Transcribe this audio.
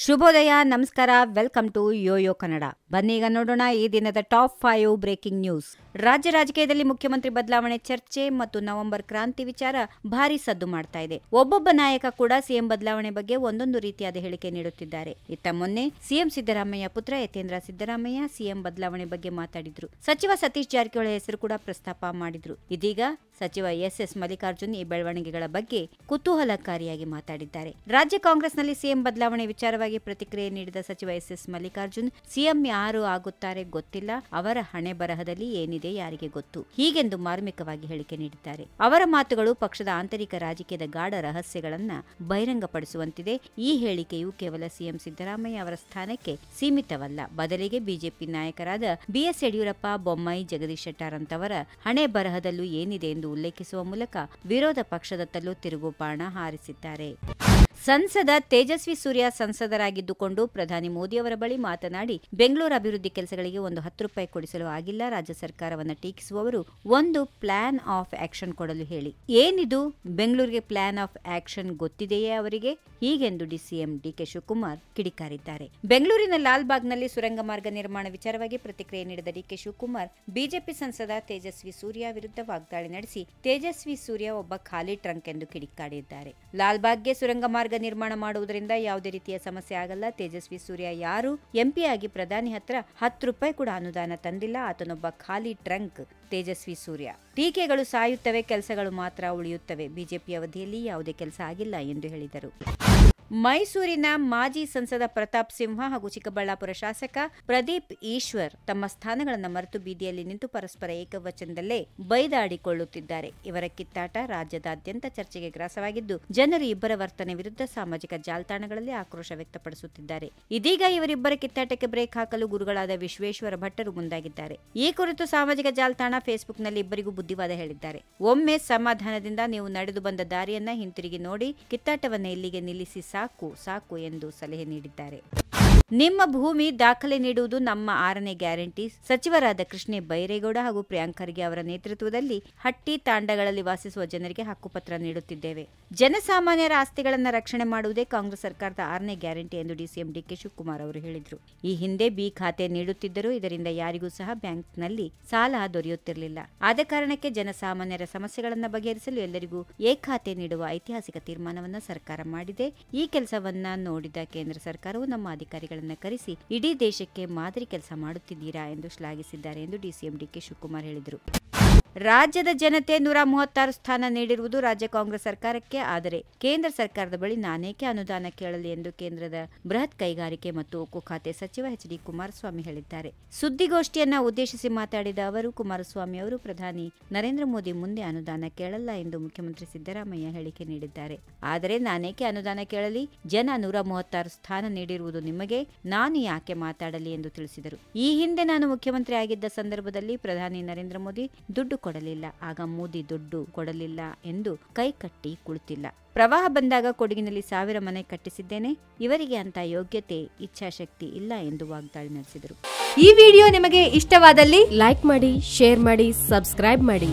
ಶುಭೋದಯ, ನಮಸ್ಕಾರ, welcome to Yoyo Kannada. ಬನ್ನೀಗ ನೋಡೋಣ ಈ ದಿನದ ಟಾಪ್ 5 ಬ್ರೇಕಿಂಗ್ ನ್ಯೂಸ್. ರಾಜ್ಯ ರಾಜಕೀಯದಲ್ಲಿ ಮುಖ್ಯಮಂತ್ರಿ ಬದಲಾವಣೆ ಚರ್ಚೆ ಮತ್ತು ನವೆಂಬರ್ ಕ್ರಾಂತಿ ವಿಚಾರ ಭಾರಿ ಸದ್ದು ಮಾಡ್ತಾ ಇದೆ. ಒಬ್ಬೊಬ್ಬ ನಾಯಕ ಕೂಡ ಸಿಎಂ ಬದಲಾವಣೆ ಬಗ್ಗೆ ಒಂದೊಂದು ರೀತಿಯಾದ ಹೇಳಿಕೆ ನೀಡುತ್ತಿದ್ದಾರೆ. ಇತ್ತ ಮೊನ್ನೆ ಸಿಎಂ ಸಿದ್ದರಾಮಯ್ಯ ಪುತ್ರ ಯತೇಂದ್ರ ಸಿದ್ದರಾಮಯ್ಯ ಸಿಎಂ ಬದಲಾವಣೆ ಬಗ್ಗೆ ಮಾತಾಡಿದ್ರು. ಸಚಿವ ಸತೀಶ್ ಜಾರಕಿಹೊಳಿ ಹೆಸರು ಕೂಡ ಪ್ರಸ್ತಾಪ ಮಾಡಿದ್ರು. ಇದೀಗ ಸಚಿವ ಎಸ್ ಮಲ್ಲಿಕಾರ್ಜುನ್ ಈ ಬೆಳವಣಿಗೆಗಳ ಬಗ್ಗೆ ಕುತೂಹಲಕಾರಿಯಾಗಿ ಮಾತಾಡಿದ್ದಾರೆ. ರಾಜ್ಯ ಕಾಂಗ್ರೆಸ್ನಲ್ಲಿ ಸಿಎಂ ಬದಲಾವಣೆ ವಿಚಾರವಾಗಿ ಪ್ರತಿಕ್ರಿಯೆ ನೀಡಿದ ಸಚಿವ ಎಸ್ ಮಲ್ಲಿಕಾರ್ಜುನ್, ಸಿಎಂ ಯಾರು ಆಗುತ್ತಾರೆ ಗೊತ್ತಿಲ್ಲ, ಅವರ ಹಣೆ ಬರಹದಲ್ಲಿ ಏನಿದೆ ಯಾರಿಗೆ ಗೊತ್ತು, ಹೀಗೆಂದು ಮಾರ್ಮಿಕವಾಗಿ ಹೇಳಿಕೆ ನೀಡಿದ್ದಾರೆ. ಅವರ ಮಾತುಗಳು ಪಕ್ಷದ ಆಂತರಿಕ ರಾಜಕೀಯದ ಗಾಢ ರಹಸ್ಯಗಳನ್ನ ಬಹಿರಂಗಪಡಿಸುವಂತಿದೆ. ಈ ಹೇಳಿಕೆಯು ಕೇವಲ ಸಿಎಂ ಸಿದ್ದರಾಮಯ್ಯ ಅವರ ಸ್ಥಾನಕ್ಕೆ ಸೀಮಿತವಲ್ಲ, ಬದಲಿಗೆ ಬಿಜೆಪಿ ನಾಯಕರಾದ ಬಿಎಸ್ ಯಡಿಯೂರಪ್ಪ, ಬೊಮ್ಮಾಯಿ, ಜಗದೀಶ್ ಶೆಟ್ಟರ್ ಅಂತವರ ಹಣೆ ಬರಹದಲ್ಲೂ ಏನಿದೆ ಎಂದು ಉಲ್ಲೇಖಿಸುವ ಮೂಲಕ ವಿರೋಧ ಪಕ್ಷದತ್ತಲೂ ತಿರುಗು ಬಾಣ ಹಾರಿಸಿದ್ದಾರೆ. ಸಂಸದ ತೇಜಸ್ವಿ ಸೂರ್ಯ ಸಂಸದರಾಗಿದ್ದುಕೊಂಡು ಪ್ರಧಾನಿ ಮೋದಿ ಅವರ ಬಳಿ ಮಾತನಾಡಿ ಬೆಂಗಳೂರು ಅಭಿವೃದ್ಧಿ ಕೆಲಸಗಳಿಗೆ ಒಂದು 10 ರೂಪಾಯಿ ಕೊಡಿಸಲು ಆಗಿಲ್ಲ, ರಾಜ್ಯ ಸರ್ಕಾರವನ್ನು ಟೀಕಿಸುವವರು ಒಂದು ಪ್ಲಾನ್ ಆಫ್ ಆಕ್ಷನ್ ಕೊಡಲು ಹೇಳಿ. ಏನಿದು ಬೆಂಗಳೂರಿಗೆ ಪ್ಲಾನ್ ಆಫ್ ಆಕ್ಷನ್ ಗೊತ್ತಿದೆಯೇ ಅವರಿಗೆ? ಹೀಗೆಂದು ಸಿಎಂ ಡಿಕೆ ಶಿವಕುಮಾರ್ ಕಿಡಿಕಾರಿದ್ದಾರೆ. ಬೆಂಗಳೂರಿನ ಲಾಲ್ಬಾಗ್ನಲ್ಲಿ ಸುರಂಗ ಮಾರ್ಗ ನಿರ್ಮಾಣ ವಿಚಾರವಾಗಿ ಪ್ರತಿಕ್ರಿಯೆ ನೀಡಿದ ಡಿಕೆ ಶಿವಕುಮಾರ್, ಬಿಜೆಪಿ ಸಂಸದ ತೇಜಸ್ವಿ ಸೂರ್ಯ ವಿರುದ್ಧ ವಾಗ್ದಾಳಿ ನಡೆಸಿ ತೇಜಸ್ವಿ ಸೂರ್ಯ ಒಬ್ಬ ಖಾಲಿ ಟ್ರಂಕ್ ಎಂದು ಕಿಡಿಕಾರಿದ್ದಾರೆ. ಲಾಲ್ಬಾಗ್ಗೆ ಸುರಂಗ ಮಾರ್ಗ ನಿರ್ಮಾಣ ಮಾಡುವುದರಿಂದ ಯಾವುದೇ ರೀತಿಯ ಸಮಸ್ಯೆ ಆಗಲ್ಲ. ತೇಜಸ್ವಿ ಸೂರ್ಯ ಯಾರು ಎಂಪಿ ಆಗಿ ಪ್ರಧಾನಿ ಹತ್ರ 10 ರೂಪಾಯಿ ಕೂಡ ಅನುದಾನ ತಂದಿಲ್ಲ. ಆತನೊಬ್ಬ ಖಾಲಿ ಟ್ರಂಕ್ ತೇಜಸ್ವಿ ಸೂರ್ಯ. ಟೀಕೆಗಳು ಸಾಯುತ್ತವೆ, ಕೆಲಸಗಳು ಮಾತ್ರ ಉಳಿಯುತ್ತವೆ. ಬಿಜೆಪಿ ಅವಧಿಯಲ್ಲಿ ಯಾವುದೇ ಕೆಲಸ ಆಗಿಲ್ಲ ಎಂದು ಹೇಳಿದರು. ಮೈಸೂರಿನ ಮಾಜಿ ಸಂಸದ ಪ್ರತಾಪ್ ಸಿಂಹ ಹಾಗೂ ಚಿಕ್ಕಬಳ್ಳಾಪುರ ಶಾಸಕ ಪ್ರದೀಪ್ ಈಶ್ವರ್ ತಮ್ಮ ಸ್ಥಾನಗಳನ್ನು ಮರೆತು ಬೀದಿಯಲ್ಲಿ ನಿಂತು ಪರಸ್ಪರ ಏಕವಚನದಲ್ಲೇ ಬೈದಾಡಿಕೊಳ್ಳುತ್ತಿದ್ದಾರೆ. ಇವರ ಕಿತ್ತಾಟ ರಾಜ್ಯದಾದ್ಯಂತ ಚರ್ಚೆಗೆ ಗ್ರಾಸವಾಗಿದ್ದು, ಜನರು ಇಬ್ಬರ ವರ್ತನೆ ವಿರುದ್ಧ ಸಾಮಾಜಿಕ ಜಾಲತಾಣಗಳಲ್ಲಿ ಆಕ್ರೋಶ ವ್ಯಕ್ತಪಡಿಸುತ್ತಿದ್ದಾರೆ. ಇದೀಗ ಇವರಿಬ್ಬರ ಕಿತ್ತಾಟಕ್ಕೆ ಬ್ರೇಕ್ ಹಾಕಲು ಗುರುಗಳಾದ ವಿಶ್ವೇಶ್ವರ ಭಟ್ಟರು ಮುಂದಾಗಿದ್ದಾರೆ. ಈ ಕುರಿತು ಸಾಮಾಜಿಕ ಜಾಲತಾಣ ಫೇಸ್ಬುಕ್ನಲ್ಲಿ ಇಬ್ಬರಿಗೂ ಬುದ್ಧಿವಾದ ಹೇಳಿದ್ದಾರೆ. ಒಮ್ಮೆ ಸಮಾಧಾನದಿಂದ ನೀವು ನಡೆದು ಬಂದ ದಾರಿಯನ್ನ ಹಿಂತಿರುಗಿ ನೋಡಿ, ಕಿತ್ತಾಟವನ್ನ ಇಲ್ಲಿಗೆ ನಿಲ್ಲಿಸಿ ಸಾಕು ಎಂದು ಸಲಹೆ ನೀಡಿದ್ದಾರೆ. ನಿಮ್ಮ ಭೂಮಿ ದಾಖಲೆ ನೀಡುವುದು ನಮ್ಮ 6ನೇ ಗ್ಯಾರಂಟಿ. ಸಚಿವರಾದ ಕೃಷ್ಣ ಬೈರೇಗೌಡ ಹಾಗೂ ಪ್ರಿಯಾಂಕ್ ಖರ್ಗೆ ಅವರ ನೇತೃತ್ವದಲ್ಲಿ ಹಟ್ಟಿ ತಾಂಡಗಳಲ್ಲಿ ವಾಸಿಸುವ ಜನರಿಗೆ ಹಕ್ಕುಪತ್ರ ನೀಡುತ್ತಿದ್ದೇವೆ. ಜನಸಾಮಾನ್ಯರ ಆಸ್ತಿಗಳನ್ನು ರಕ್ಷಣೆ ಮಾಡುವುದೇ ಕಾಂಗ್ರೆಸ್ ಸರ್ಕಾರದ 6ನೇ ಗ್ಯಾರಂಟಿ ಎಂದು ಸಿಎಂ ಡಿಕೆ ಶಿವಕುಮಾರ್ ಅವರು ಹೇಳಿದರು. ಈ ಹಿಂದೆ ಬಿ ಖಾತೆ ನೀಡುತ್ತಿದ್ದರು. ಇದರಿಂದ ಯಾರಿಗೂ ಸಹ ಬ್ಯಾಂಕ್ನಲ್ಲಿ ಸಾಲ ದೊರೆಯುತ್ತಿರಲಿಲ್ಲ. ಆದ ಕಾರಣಕ್ಕೆ ಜನಸಾಮಾನ್ಯರ ಸಮಸ್ಯೆಗಳನ್ನು ಬಗೆಹರಿಸಲು ಎಲ್ಲರಿಗೂ ಎ ಖಾತೆ ನೀಡುವ ಐತಿಹಾಸಿಕ ತೀರ್ಮಾನವನ್ನು ಸರ್ಕಾರ ಮಾಡಿದೆ. ಈ ಕೆಲಸವನ್ನ ನೋಡಿದ ಕೇಂದ್ರ ಸರ್ಕಾರವು ನಮ್ಮ ಅಧಿಕಾರಿಗಳ ಕರೆಸಿ ಇಡೀ ದೇಶಕ್ಕೆ ಮಾದರಿ ಕೆಲಸ ಮಾಡುತ್ತಿದ್ದೀರಾ ಎಂದು ಶ್ಲಾಘಿಸಿದ್ದಾರೆ ಎಂದು ಸಿಎಂ ಡಿಕೆ ಶಿವಕುಮಾರ್ ಹೇಳಿದರು. ರಾಜ್ಯದ ಜನತೆ 136 ಸ್ಥಾನ ನೀಡಿರುವುದು ರಾಜ್ಯ ಕಾಂಗ್ರೆಸ್ ಸರ್ಕಾರಕ್ಕೆ. ಆದರೆ ಕೇಂದ್ರ ಸರ್ಕಾರದ ಬಳಿ ನಾನೇಕೆ ಅನುದಾನ ಕೇಳಲಿ ಎಂದು ಕೇಂದ್ರದ ಬೃಹತ್ ಕೈಗಾರಿಕೆ ಮತ್ತು ಉಕ್ಕು ಖಾತೆ ಸಚಿವ ಎಚ್ ಡಿ ಕುಮಾರಸ್ವಾಮಿ ಹೇಳಿದ್ದಾರೆ. ಸುದ್ದಿಗೋಷ್ಠಿಯನ್ನ ಉದ್ದೇಶಿಸಿ ಮಾತಾಡಿದ ಅವರು, ಕುಮಾರಸ್ವಾಮಿ ಅವರು ಪ್ರಧಾನಿ ನರೇಂದ್ರ ಮೋದಿ ಮುಂದೆ ಅನುದಾನ ಕೇಳಲ್ಲ ಎಂದು ಮುಖ್ಯಮಂತ್ರಿ ಸಿದ್ದರಾಮಯ್ಯ ಹೇಳಿಕೆ ನೀಡಿದ್ದಾರೆ. ಆದರೆ ನಾನೇಕೆ ಅನುದಾನ ಕೇಳಲಿ? ಜನ 136 ಸ್ಥಾನ ನೀಡಿರುವುದು ನಿಮಗೆ, ನಾನು ಯಾಕೆ ಮಾತಾಡಲಿ ಎಂದು ತಿಳಿಸಿದರು. ಈ ಹಿಂದೆ ನಾನು ಮುಖ್ಯಮಂತ್ರಿ ಆಗಿದ್ದ ಸಂದರ್ಭದಲ್ಲಿ ಪ್ರಧಾನಿ ನರೇಂದ್ರ ಮೋದಿ ದುಡ್ಡು ಕೊಡಲಿಲ್ಲ, ಆಗ ಮೋದಿ ದುಡ್ಡು ಕೊಡಲಿಲ್ಲ ಎಂದು ಕೈ ಕಟ್ಟಿ ಕುಳಿತಿಲ್ಲ. ಪ್ರವಾಹ ಬಂದಾಗ ಕೊಡಗಿನಲ್ಲಿ 1000 ಮನೆ ಕಟ್ಟಿಸಿದ್ದೇನೆ. ಇವರಿಗೆ ಅಂತ ಯೋಗ್ಯತೆ, ಇಚ್ಛಾಶಕ್ತಿ ಇಲ್ಲ ಎಂದು ವಾಗ್ದಾಳಿ ನಡೆಸಿದರು. ಈ ವಿಡಿಯೋ ನಿಮಗೆ ಇಷ್ಟವಾದಲ್ಲಿ ಲೈಕ್ ಮಾಡಿ, ಶೇರ್ ಮಾಡಿ, ಸಬ್ಸ್ಕ್ರೈಬ್ ಮಾಡಿ.